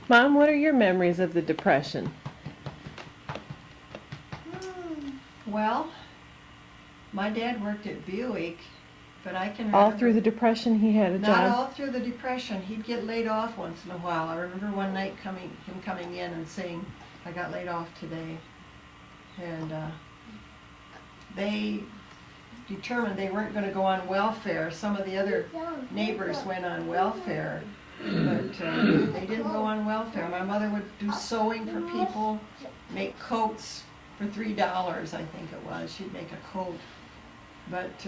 Mom, what are your memories of the Depression? Well, my dad worked at Buick, but I can All remember... through the Depression he had a Not job? all through the Depression. He'd get laid off once in a while. I remember one night him coming in and saying, "I got laid off today." And they determined they weren't going to go on welfare. Some of the other neighbors went on welfare, but they didn't go on welfare. My mother would do sewing for people, make coats for $3, I think it was. She'd make a coat. But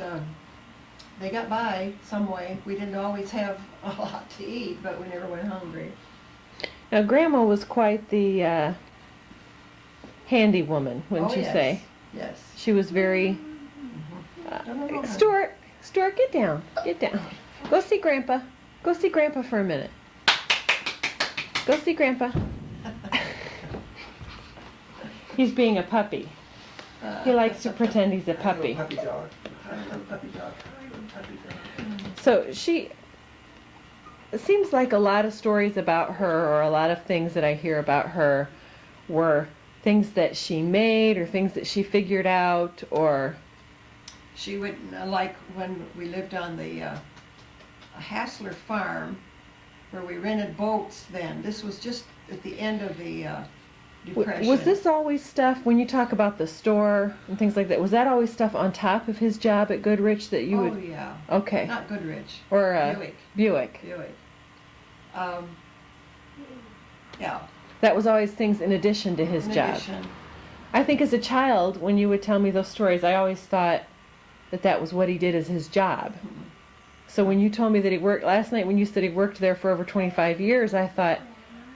they got by some way. We didn't always have a lot to eat, but we never went hungry. Now, Grandma was quite the handy woman, wouldn't you yes. say? Yes. She was very... Stuart, get down. Get down. Go see Grandpa. Go see Grandpa for a minute. Go see Grandpa. He's being a puppy. He likes to pretend he's a puppy. Puppy dog. Puppy dog. Puppy dog. So it seems like a lot of stories about her, or a lot of things that I hear about her, were things that she made or things that she figured out, or... She would, like when we lived on the Hassler farm, where we rented boats then. This was just at the end of the Depression. Was this always stuff, when you talk about the store and things like that, was that always stuff on top of his job at Goodrich that you would... Oh, yeah. Okay. Not Goodrich. Or Buick. Buick. Yeah. That was always things in addition to his job. Addition. I think as a child, when you would tell me those stories, I always thought that was what he did as his job. Mm-hmm. So when you told me that he worked, last night when you said he worked there for over 25 years, I thought,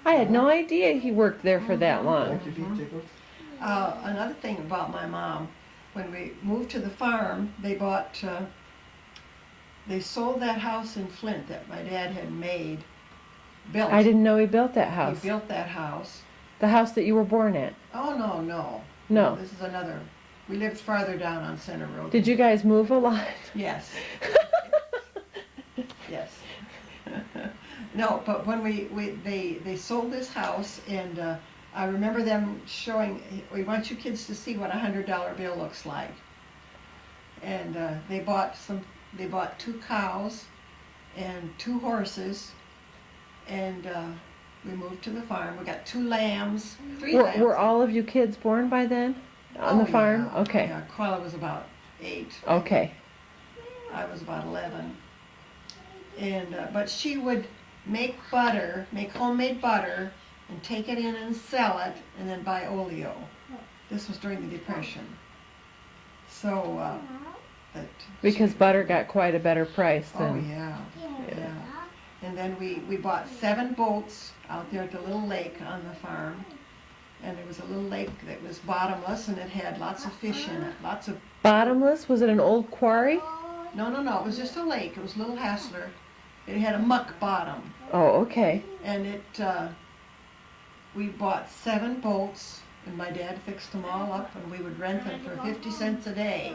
I had no idea he worked there for that long. Another thing about my mom, when we moved to the farm, they sold that house in Flint that my dad had built. I didn't know he built that house. He built that house. The house that you were born at? Oh, no. No. This is another. We lived farther down on Center Road. Did you guys move a lot? Yes. Yes. No, but when they sold this house, and I remember them showing, "We want you kids to see what a $100 bill looks like." And they bought 2 cows and 2 horses, and we moved to the farm. We got 2 lambs, 3 lambs. Were all of you kids born by then on the farm? Yeah. Okay. Yeah, Carla was about 8. Okay. I was about 11. And but she would make homemade butter, and take it in and sell it, and then buy oleo. This was during the Depression. So Because butter got quite a better price oh then. yeah. And then we bought 7 boats out there at the little lake on the farm, and there was a little lake that was bottomless, and it had lots of fish in it. Lots of... Bottomless? Was it an old quarry? No, it was just a lake. It was Little Hassler. It had a muck bottom. Oh, okay. And we bought 7 boats, and my dad fixed them all up, and we would rent them for 50 cents a day.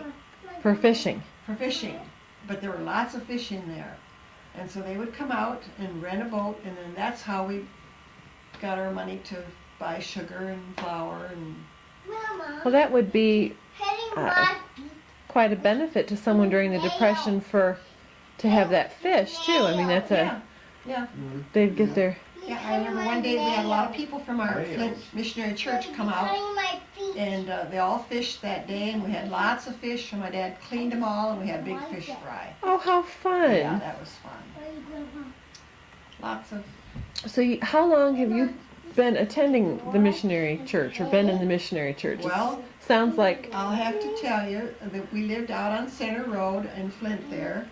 For fishing? For fishing. But there were lots of fish in there. And so they would come out and rent a boat, and then that's how we got our money to buy sugar and flour and... Well, that would be quite a benefit to someone during the Depression to have that fish, too. I mean, that's Yeah. they'd get their... Yeah, I remember one day we had a lot of people from our Flint Missionary Church come out, and they all fished that day, and we had lots of fish, and my dad cleaned them all, and we had big fish fry. Oh, how fun. Yeah, that was fun. Lots of... So how long have you been attending the missionary church, or been in the missionary church? Well, sounds like... I'll have to tell you that we lived out on Center Road in Flint there,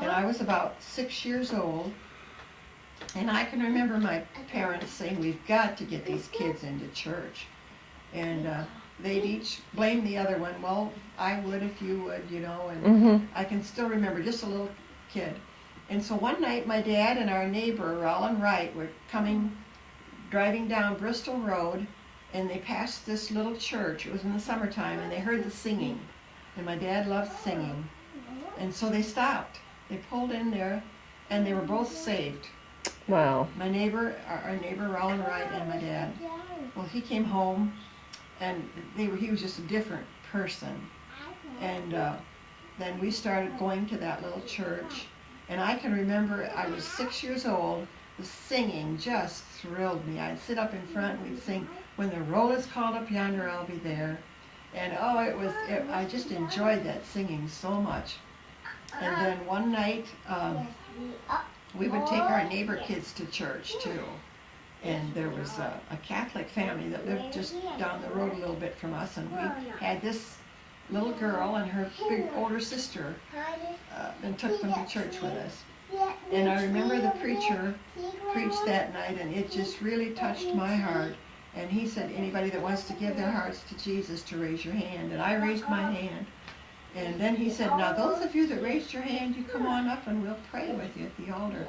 and I was about 6 years old. And I can remember my parents saying, "We've got to get these kids into church." And they'd each blame the other one. "Well, I would if you would, And I can still remember, just a little kid. And so one night my dad and our neighbor, Roland Wright, were driving down Bristol Road, and they passed this little church. It was in the summertime, and they heard the singing. And my dad loved singing. And so they stopped. They pulled in there, and they were both saved. Wow. My neighbor, our neighbor Roland Wright, and my dad. Well, he came home, and he was just a different person. And then we started going to that little church. And I can remember I was 6 years old. The singing just thrilled me. I'd sit up in front and we'd sing, "When the roll is called up yonder, I'll be there." And I just enjoyed that singing so much. And then one night, we would take our neighbor kids to church too. And there was a Catholic family that lived just down the road a little bit from us, and we had this little girl and her big older sister, and took them to church with us. And I remember the preacher preached that night, and it just really touched my heart. And he said, "Anybody that wants to give their hearts to Jesus, to raise your hand." And I raised my hand. And then he said, "Now those of you that raised your hand, you come on up and we'll pray with you at the altar."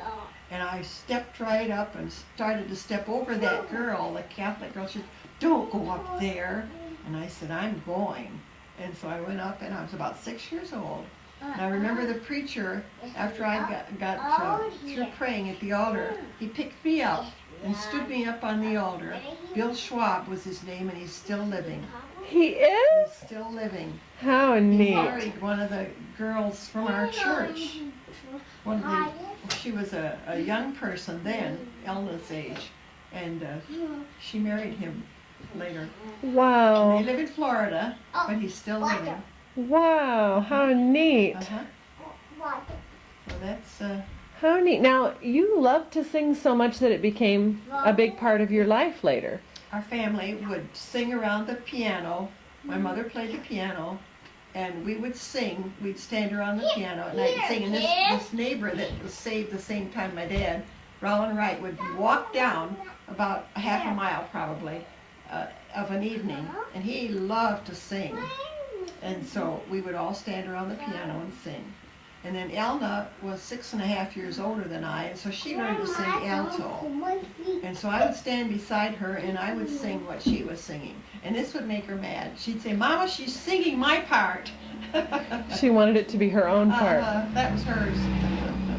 And I stepped right up and started to step over that girl, the Catholic girl. She said, "Don't go up there." And I said, "I'm going." And so I went up, and I was about 6 years old. And I remember the preacher, after I got through praying at the altar, he picked me up and stood me up on the altar. Bill Schwab was his name, and he's still living. He is? He's still living. How He neat. married one of the girls from our church. She was a young person then, Elna's age, and she married him later. Wow. They live in Florida, but he's still living. Wow, how neat. So that's How neat. Now, you loved to sing so much that it became a big part of your life later. our family would sing around the piano. My mother played the piano, and we would sing. We'd stand around the piano at night and sing. And this neighbor that was saved the same time my dad, Roland Wright, would walk down about a half a mile probably of an evening, and he loved to sing. And so we would all stand around the piano and sing. And then Elna was 6.5 years older than I, and so she learned to sing alto. And so I would stand beside her and I would sing what she was singing. And this would make her mad. She'd say, "Mama, she's singing my part." She wanted it to be her own part. That was hers.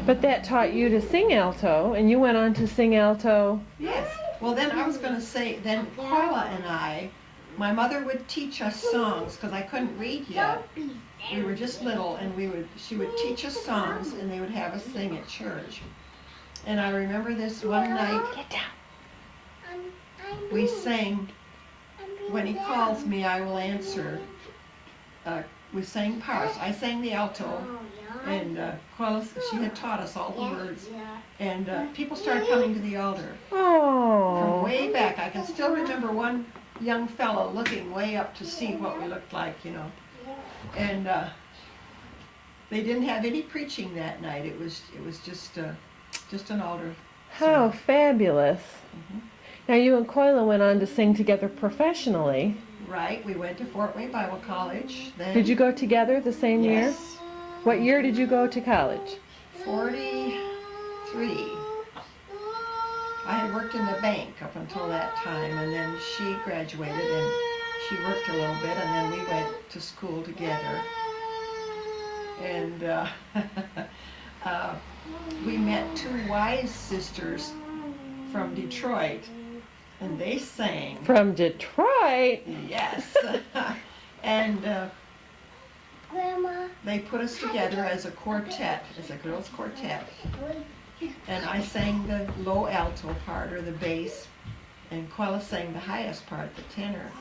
But that taught you to sing alto, and you went on to sing alto. Yes. Well, then I was going to say, then Paula and I, my mother would teach us songs, because I couldn't read yet. We were just little, and she would teach us songs, and they would have us sing at church. And I remember this one night, we sang, "When He Calls Me, I Will Answer." We sang parts. I sang the alto, and she had taught us all the words. And people started coming to the altar. From Oh. way back, I can still remember one young fellow looking way up to see what we looked like, you know. And they didn't have any preaching that night. It was just an altar. How fabulous. Mhm. Now, you and Coila went on to sing together professionally. Right. We went to Fort Wayne Bible College. Then, Did you go together the same year? Yes. What year did you go to college? 43. I had worked in the bank up until that time, and then she graduated and she worked a little bit, and then we went to school together. And we met two Wise sisters from Detroit, and they sang. From Detroit? Yes. And they put us together as a quartet, as a girls' quartet. And I sang the low alto part, or the bass, and Quella sang the highest part, the tenor.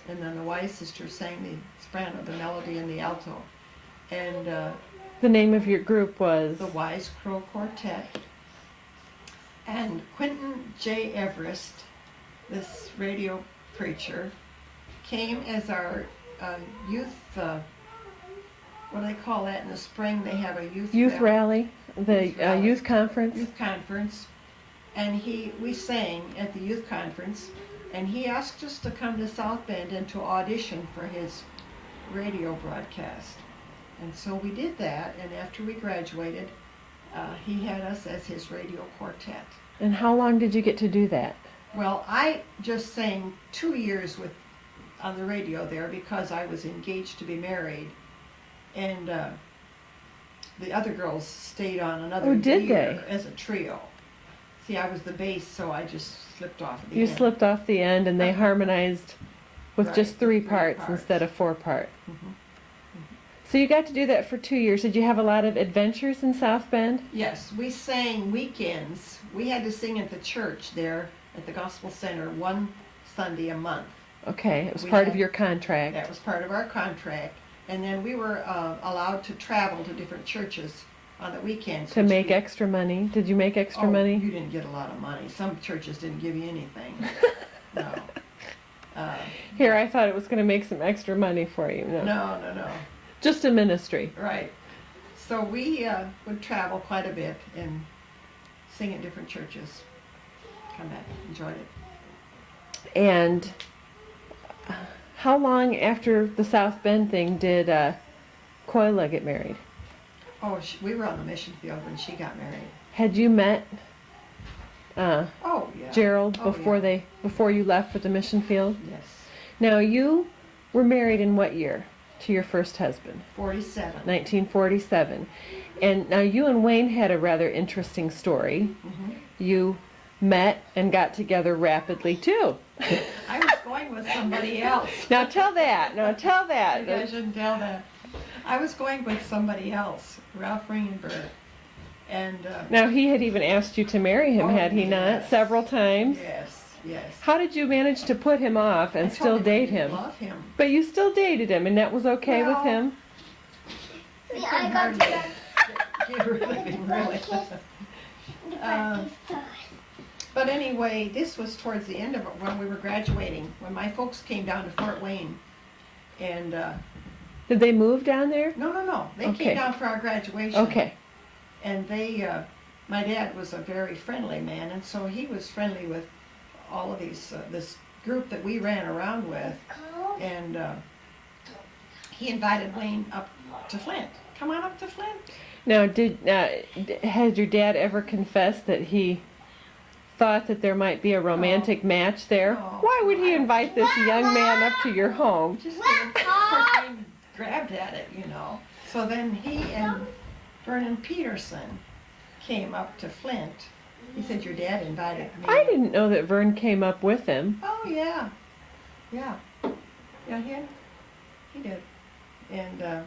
And then the Wise sisters sang the soprano, the melody, and the alto. And The name of your group was? the Wise Crow Quartet. And Quentin J. Everest, this radio preacher, came as our youth, what do they call that in the spring? They have a Youth rally, the Youth rally. youth conference. Youth conference. And we sang at the youth conference, and he asked us to come to South Bend and to audition for his radio broadcast. And so we did that, and after we graduated, he had us as his radio quartet. And how long did you get to do that? Well, I just sang 2 years on the radio there because I was engaged to be married, and the other girls stayed on another Oh, did year they? as a trio. See, I was the bass, so I just slipped off at the You end. slipped off the end, and they harmonized with Right, just with 3 3 parts parts. instead of 4 part. Mhm. So you got to do that for 2 years. Did you have a lot of adventures in South Bend? Yes, we sang weekends. We had to sing at the church there at the Gospel Center one Sunday a month. Okay, it was We part of had- your contract. That was part of our contract. And then we were allowed to travel to different churches on the weekends. To which make we- extra money. Did you make extra Oh, money? You didn't get a lot of money. Some churches didn't give you anything. No. Here, I thought it was going to make some extra money for you. No. No. Just a ministry. Right. So we would travel quite a bit and sing at different churches. Come back, enjoyed it. And how long after the South Bend thing did Coila get married? Oh, we were on the mission field when she got married. Had you met Oh, yeah. Gerald Oh, before yeah. before you left for the mission field? Yes. Now you were married in what year to your first husband? 47. 1947. And now you and Wayne had a rather interesting story. Mhm. You met and got together rapidly too. I was going with somebody else. Now tell that. Now tell that. Maybe I shouldn't tell that. I was going with somebody else, Ralph Ringenberg. And, Now he had even asked you to marry him, Oh, had he not? yes. Several times. yes. How did you manage to put him off and I still told him I date didn't him? love him. But you still dated him, and that was okay with Well, him? It's been hard to get rid of him, really. But anyway, this was towards the end of it when we were graduating, when my folks came down to Fort Wayne. And, Did they move down there? no, they Okay. came down for our graduation. Okay. And my dad was a very friendly man, and so he was friendly with all of these, this group that we ran around with. And he invited Wayne up to Flint. Come on up to Flint. Now, had your dad ever confessed that he thought that there might be a romantic match there? No. Why would he invite this young man up to your home? Just, of course, Wayne grabbed at it, So then he and Vernon Peterson came up to Flint. He said, your dad invited me. I didn't know that Vern came up with him. Oh, yeah. Yeah, he did. And,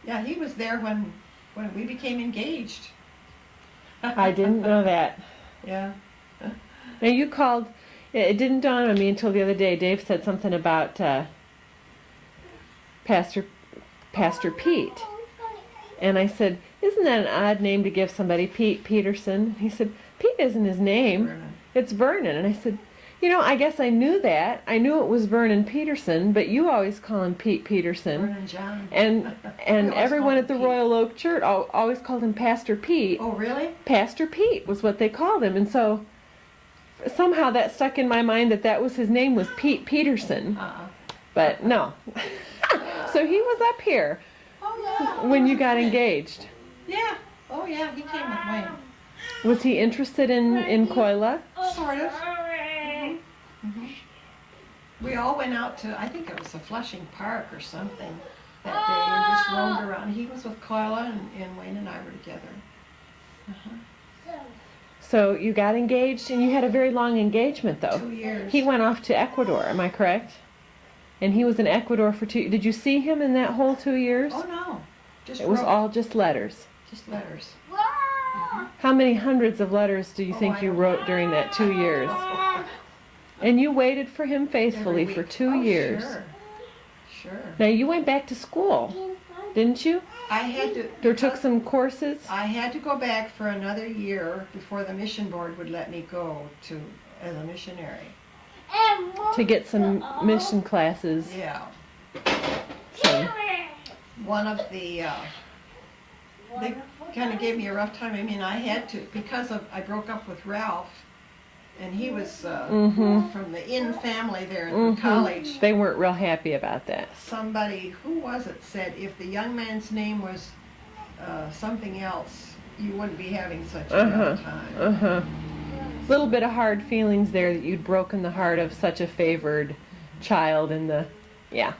yeah, he was there when we became engaged. I didn't know that. Yeah. Now you called, it didn't dawn on me until the other day. Dave said something about Pastor Pete. And I said, isn't that an odd name to give somebody, Pete Peterson? He said, Pete isn't his name. Vernon. It's Vernon. And I said, I guess I knew that. I knew it was Vernon Peterson, but you always call him Pete Peterson. Vernon John. And We always everyone called at the him Pete. Royal Oak Church always called him Pastor Pete. Oh, really? Pastor Pete was what they called him. And so somehow that stuck in my mind that was his name was Pete Peterson. But no. So he was up here Oh, yeah. when you got engaged. Yeah. Oh, yeah, he came with Wayne. Was he interested in Coila? Sort of. Mhm. We all went out to, I think it was a Flushing Park or something that day and just roamed around. He was with Coila and Wayne and I were together. So you got engaged, and you had a very long engagement, though. 2 years. He went off to Ecuador, am I correct? And he was in Ecuador for 2. Did you see him in that whole 2 years? Oh, no. Just It was wrote. all just letters. Just letters. How many hundreds of letters do you think I you don't wrote during that 2 years? And you waited for him faithfully Every for week. 2 Oh, years. Sure. Now you went back to school, didn't you? I had to. Or took some courses? I had to go back for another year before the mission board would let me go as a missionary. To get some mission classes. Yeah. So, One of the, they kind of gave me a rough time. I mean, I had to, because I broke up with Ralph, and he was from the Inn family there in college. they weren't real happy about that. Somebody, who was it, said if the young man's name was something else, you wouldn't be having such a rough time. Little bit of hard feelings there that you'd broken the heart of such a favored child yeah.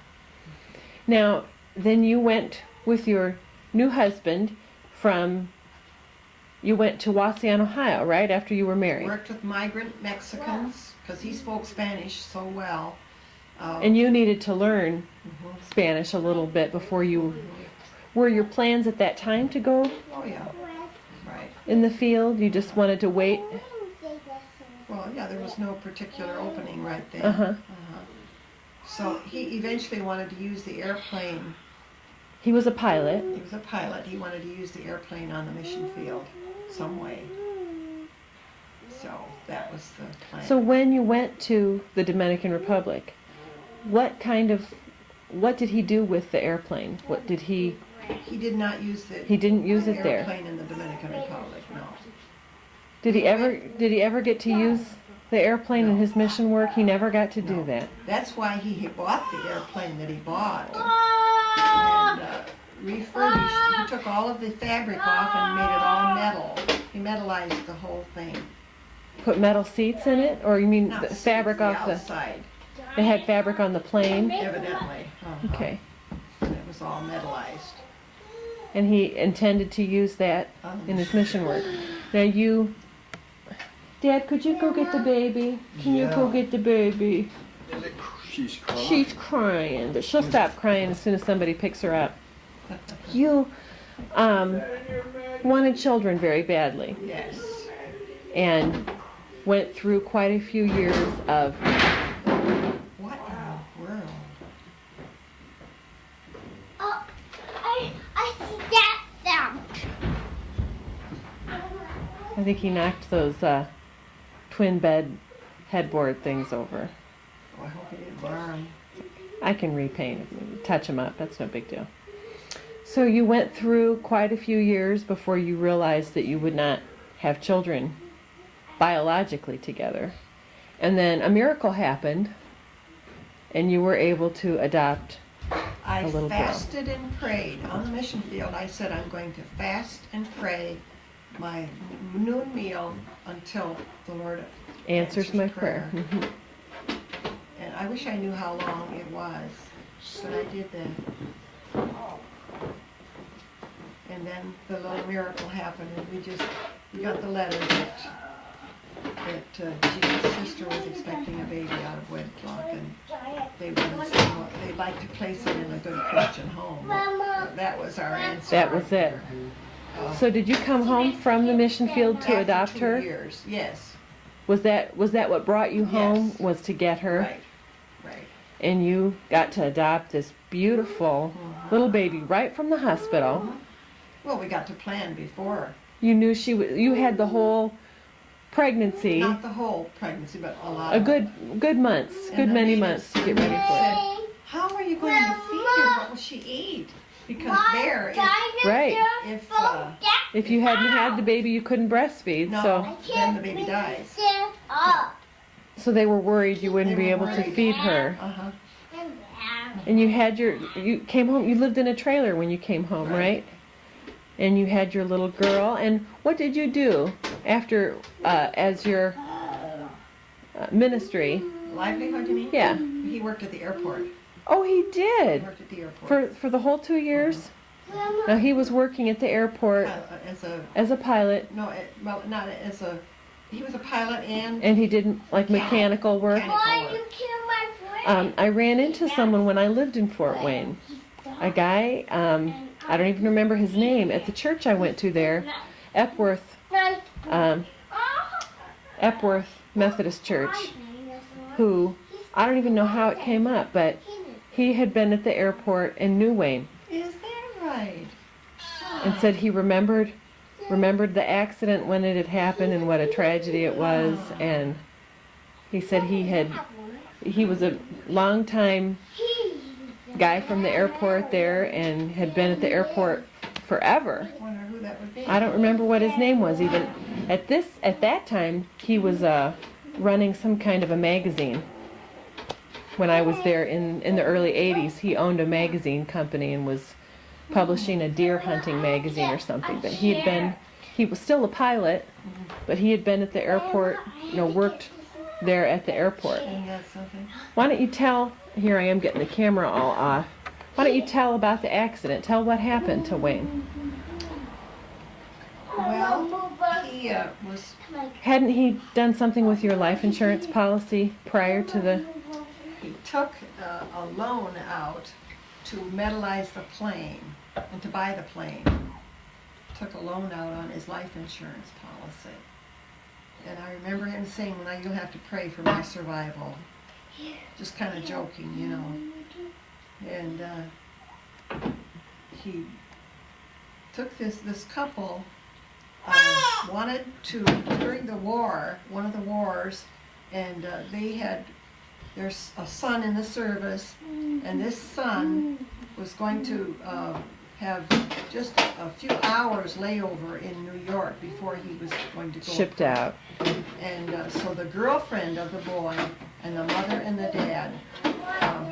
Now, then you went with your new husband from you went to Waseon, Ohio, right after you were married. Worked with migrant Mexicans because he spoke Spanish so well. And you needed to learn Mhm. Spanish a little bit before you. Were your plans at that time to go Oh yeah, right. in the field? You just wanted to wait? Well, yeah, there was no particular opening right then. Uh-huh. So he eventually wanted to use the airplane. He was a pilot. He was a pilot. He wanted to use the airplane on the mission field some way. So that was the plan. So when you went to the Dominican Republic, what did he do with the airplane? What did he? He did not use He didn't use it there. airplane in the Dominican Republic, no. Did he ever get to use the airplane in his mission work? He never got to do that. That's why he bought the airplane that he bought and refurbished. He took all of the fabric off and made it all metal. He metallized the whole thing. Put metal seats in it, or you mean Not the the fabric seats, off the the? outside, It had fabric on the plane. evidently. Okay. And it was all metallized. And he intended to use that in his mission work. Now Dad, could you go get the baby? Can you go get the baby? She's crying. She's crying, but she'll stop crying as soon as somebody picks her up. You wanted children very badly Yes. and went through quite a few years of What in the world? Oh, I stabbed them. I think he knocked those twin bed headboard things over. Oh, I hope he didn't burn. I can repaint, touch them up. That's no big deal. So you went through quite a few years before you realized that you would not have children biologically together. And then a miracle happened, and you were able to adopt I a little girl. fasted and prayed. On the mission field, I said I'm going to fast and pray my noon meal until the Lord Answers my prayer. Mhm. And I wish I knew how long it was, but I did that. And then the little miracle happened, and we got the letter that Jesus' sister was expecting a baby out of wedlock, and they'd like to place it in a good Christian home. That was our answer. That was it. So did you come home from the mission field to After adopt 2 her? years, yes. Was that what brought you home? Yes. Was to get her? Right. And you got to adopt this beautiful little baby right from the hospital. Well, we got to plan before. You knew you had the whole pregnancy, Not the whole pregnancy, but a lot. a of it. good months, And good the many maid months to get ready for it. said, how are you going to feed her? What will she eat? Because there, Right. if If you hadn't had the baby, you couldn't breastfeed. no, then the baby dies. So they were worried you wouldn't They be were able to worried. feed her. Uh-huh. And you came home. You lived in a trailer when you came home, right? And you had your little girl. And what did you do after as your ministry? Livelihood, you mean? Yeah. He worked at the airport. Oh, he He did. worked at the airport. For the whole 2 years. Now he was working at the airport As a as a pilot, well, not as a. He was a pilot and and he did like mechanical work. Why you kill my friend? I ran into someone when I lived in Fort Wayne. A guy, I don't even remember his name, at the church I went to there, Epworth Methodist Church, who, I don't even know how it came up, but he had been at the airport and knew Wayne Is that right? and said he remembered the accident when it had happened and what a tragedy it was, and he said he was a long time guy from the airport there and had been at the airport forever. I wonder who that would be. I don't remember what his name was even. At that time he was running some kind of a magazine. When I was there in the early 80s, he owned a magazine company and was publishing a deer hunting magazine or something. But he was still a pilot, but he had been at the airport, worked there at the airport. Isn't that something? Why don't you tell, here I am getting the camera all off, why don't you tell about the accident? Tell what happened to Wayne. Well, he was, Hadn't he done something with your life insurance policy prior to the... he took a loan out to metalize the plane and to buy the plane. Took a loan out on his life insurance policy. And I remember him saying, "Now you'll have to pray for my survival." Just kind of joking, you know. And he took this couple wanted to, during the war, one of the wars, and they had, there's a son in the service, and this son was going to have just a few hours layover in New York before he was going to go Shipped out. And so the girlfriend of the boy and the mother and the dad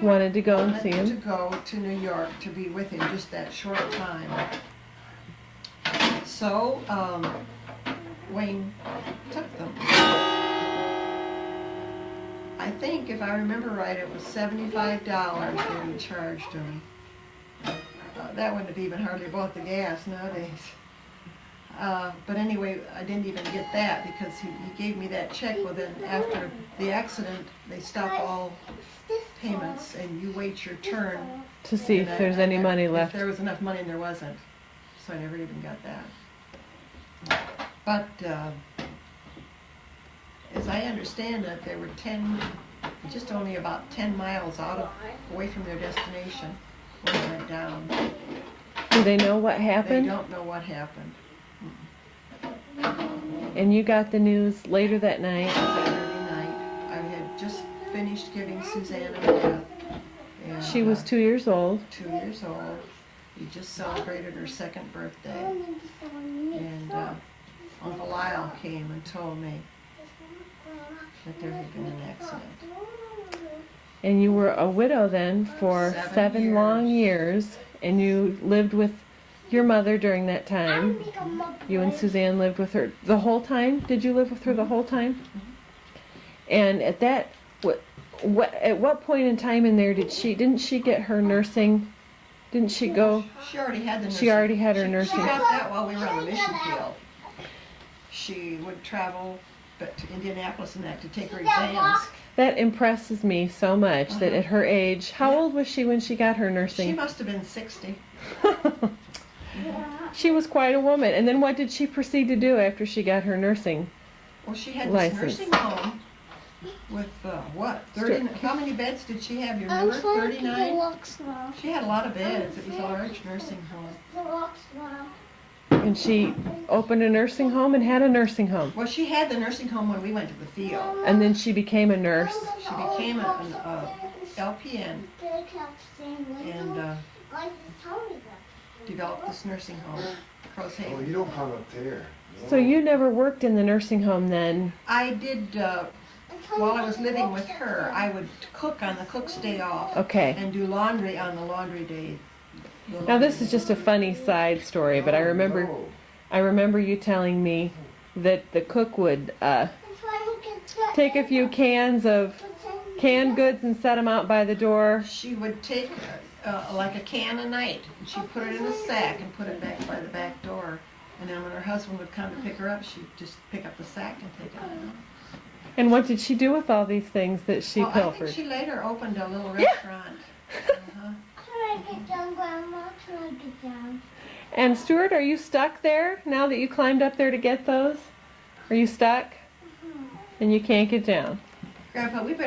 Wanted to go and see wanted to him. go to New York to be with him just that short time. So Wayne took them. I think, if I remember right, it was $75 that he charged him. That wouldn't have even hardly bought the gas nowadays. But anyway, I didn't even get that because he gave me that check. Well, then after the accident, they stop all payments and you wait your turn. To see if there's any money left. If there was enough money, and there wasn't. So I never even got that. But as I understand it, there were just only about 10 miles away from their destination when it went down. Do they know what They happened? don't know what happened. And you got the news later that night. Saturday night, I had just finished giving Suzanne a bath. And, She was 2 years old. 2 years old. We just celebrated her second birthday. And Uncle Lyle came and told me that there had been an accident. And you were a widow then for 7 7 long years. And you lived with your mother during that time. You and Suzanne lived with her the whole time? Did you live with her the whole time? And at that, at what point in time in there didn't she get her nursing? Didn't she go? She already had the nursing. She already had her She nursing. got that while we were on the mission field. She would travel to Indianapolis and that to take her exams. That impresses me so much that at her age, how old was she when she got her She nursing? must have been 60. She was quite a woman. And then what did she proceed to do after she got her nursing? Well, she had this License. nursing home with, what, 30, how many beds did she have? You remember? 39? She had a lot of beds. It was a large nursing home. And she opened a nursing home and had a nursing home. Well, she had the nursing home when we went to the field. And then she became a nurse. She became an LPN and developed this nursing home, Crows Oh, Haven. you don't come up there. So you never worked in the nursing home then? I did, while I was living with her, I would cook on the cook's day off. Okay. And do laundry on the laundry day. Now this is just a funny side story, but I remember you telling me that the cook would take a few cans of canned goods and set them out by the door. She would take like a can a night, and she'd put it in a sack and put it back by the back door. And then when her husband would come to pick her up, she'd just pick up the sack and take it home. And what did she do with all these things that she I think pilfered? she later opened a little restaurant. Uh-huh. Can I get down, Grandma? Can I get down? And Stuart, are you stuck there now that you climbed up there to get those? Are you stuck? And you can't get down? Grandpa, we better